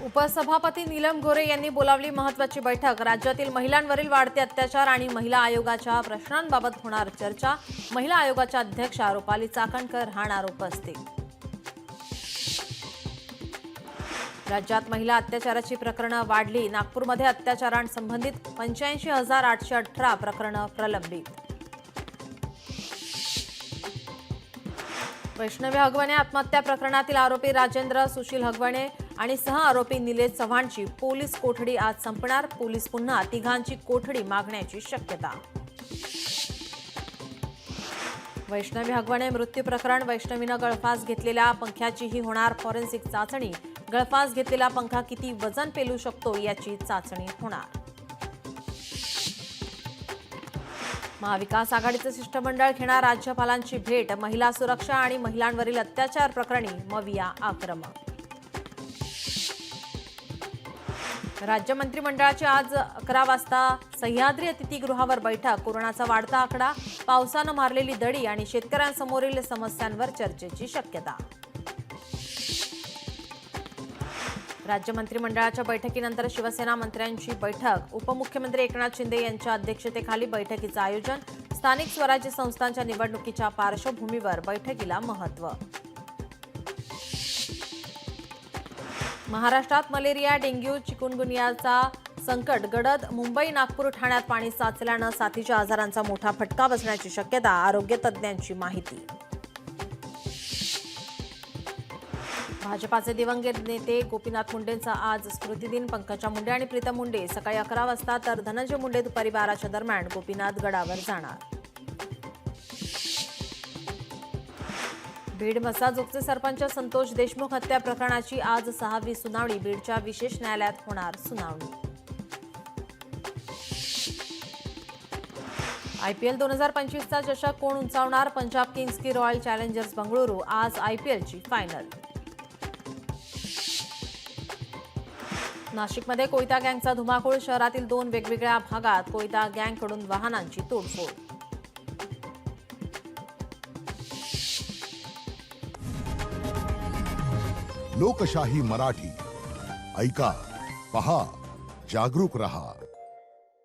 उपसभापती नीलम गोरे यांनी बोलावली महत्त्वाची बैठक। राज्यातील महिलांवरील वाढते अत्याचार आणि महिला आयोगाच्या प्रश्नांबाबत होणार चर्चा। महिला आयोगाच्या अध्यक्षा रुपाली चाकणकर राहणार उपस्थित। राज्यात महिला अत्याचाराची प्रकरणे वाढली। नागपूरमध्ये अत्याचारांसंबंधित 85,818 प्रकरणे प्रलंबित। वैष्णवी हगवणे आत्महत्या प्रकरणातील आरोपी राजेंद्र सुशील हगवणे आणि सह आरोपी निलेश चव्हाणची पोलीस कोठडी आज संपणार। पोलीस पुन्हा तिघांची कोठडी मागण्याची शक्यता। वैष्णवी हगवणे मृत्यू प्रकरण। वैष्णवीनं गळफास घेतलेल्या पंख्याचीही होणार फॉरेन्सिक चाचणी। गळफास घेतलेला पंखा किती वजन पेलू शकतो याची चाचणी होणार। महाविकास आघाडीचे शिष्टमंडळ घेणार राज्यपालांची भेट। महिला सुरक्षा आणि महिलांवरील अत्याचार प्रकरणी मविया आक्रमक। राज्य मंत्रिमंडळाची आज 11 वाजता सह्याद्री अतिथीगृहावर बैठक। कोरोनाचा वाढता आकडा, पावसानं मारलेली दडी आणि शेतकऱ्यांसमोरील समस्यांवर चर्चेची शक्यता। राज्य मंत्रिमंडळाच्या बैठकीनंतर शिवसेना मंत्र्यांची बैठक। उपमुख्यमंत्री एकनाथ शिंदे यांच्या अध्यक्षतेखाली बैठकीचं आयोजन। स्थानिक स्वराज्य संस्थांच्या निवडणुकीच्या पार्श्वभूमीवर बैठकीला महत्त्व। महाराष्ट्रात मलेरिया, डेंग्यू, चिकुनगुनियाचा संकट गडद। मुंबई, नागपूर, ठाण्यात पाणी साचल्यानं साथीच्या आजारांचा मोठा फटका बसण्याची शक्यता। आरोग्य तज्ज्ञांची माहिती। भाजपाचे दिवंगत नेते गोपीनाथ मुंडेंचा आज स्मृतिदिन। पंकजा मुंडे आणि प्रीतम मुंडे सकाळी 11 वाजता तर धनंजय मुंडे दुपारी 12च्या दरम्यान गोपीनाथ गडावर जाणार। बीड मसाजोगचे सरपंच संतोष देशमुख हत्या प्रकरणाची आज 6वी सुनावणी। बीडच्या विशेष न्यायालयात होणार सुनावणी। IPL 2025चा चषक कोण उंचावणार? पंजाब किंग्स की रॉयल चॅलेंजर्स बंगळुरू? आज IPLची फायनल। नाशिकमध्ये कोयता गँगचा धुमाकूळ। शहरातील 2 वेगवेगळ्या भागात कोयता गँगकडून वाहनांची तोडफोड। लोकशाही मराठी ऐका, पहा, जागरूक रहा।